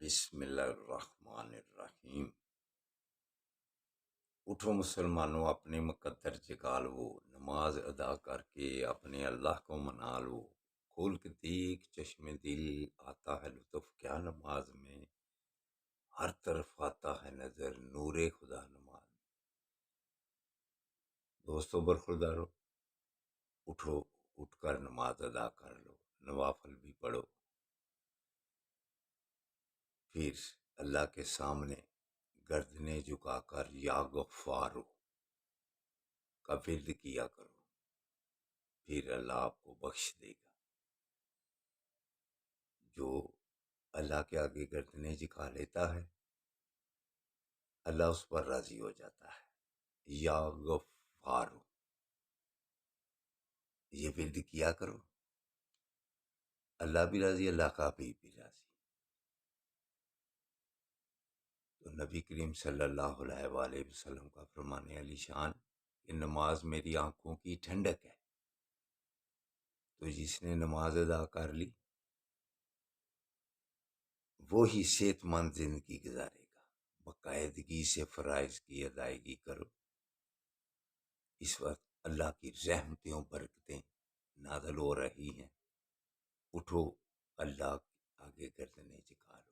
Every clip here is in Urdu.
بسم اللہ الرحمن الرحیم۔ اٹھو مسلمانوں، اپنے مقدر جگا لو، نماز ادا کر کے اپنے اللہ کو منا لو۔ کھول کے دیکھ چشم دل، آتا ہے لطف کیا نماز میں، ہر طرف آتا ہے نظر نور خدا نماز میں۔ دوستو برخوردارو، اٹھو، اٹھ کر نماز ادا کر لو، نوافل بھی پڑھو، پھر اللہ کے سامنے گردنیں جھکا کر یا غفارو کا ورد کیا کرو، پھر اللہ آپ کو بخش دے گا۔ جو اللہ کے آگے گردنیں جھکا لیتا ہے، اللہ اس پر راضی ہو جاتا ہے۔ یا غفارو، یہ ورد کیا کرو، اللہ بھی راضی، اللہ کا بھی راضی۔ تو نبی کریم صلی اللہ علیہ وآلہ وسلم کا فرمان علی شان کہ نماز میری آنکھوں کی ٹھنڈک ہے۔ تو جس نے نماز ادا کر لی وہی صحت مند زندگی گزارے گا۔ باقاعدگی سے فرائض کی ادائیگی کرو، اس وقت اللہ کی رحمتیں و برکتیں نازل ہو رہی ہیں۔ اٹھو، اللہ آگے گردنیں جھکا لو۔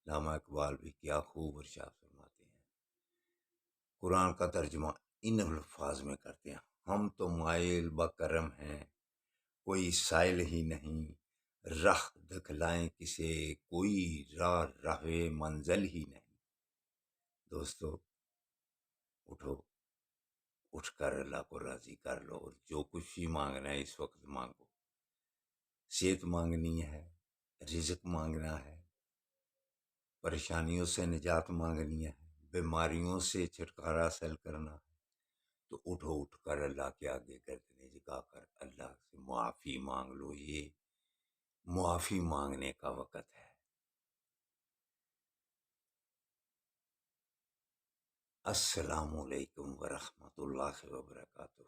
علامہ اقبال بھی کیا خوب ارشاد فرماتے ہیں، قرآن کا ترجمہ ان الفاظ میں کرتے ہیں: ہم تو مائل بکرم ہیں، کوئی سائل ہی نہیں، راہ دکھلائیں کسے، کوئی راہ منزل ہی نہیں۔ دوستو اٹھو، اٹھ کر اللہ کو راضی کر لو، اور جو کچھ بھی مانگنا ہے اس وقت مانگو۔ صحت مانگنی ہے، رزق مانگنا ہے، پریشانیوں سے نجات مانگنی ہے، بیماریوں سے چھٹکارا حاصل کرنا ہے، تو اٹھو، اٹھ کر اللہ کے آگے گردنیں جھکا کر اللہ سے معافی مانگ لو۔ یہ معافی مانگنے کا وقت ہے۔ السلام علیکم ورحمۃ اللہ وبرکاتہ۔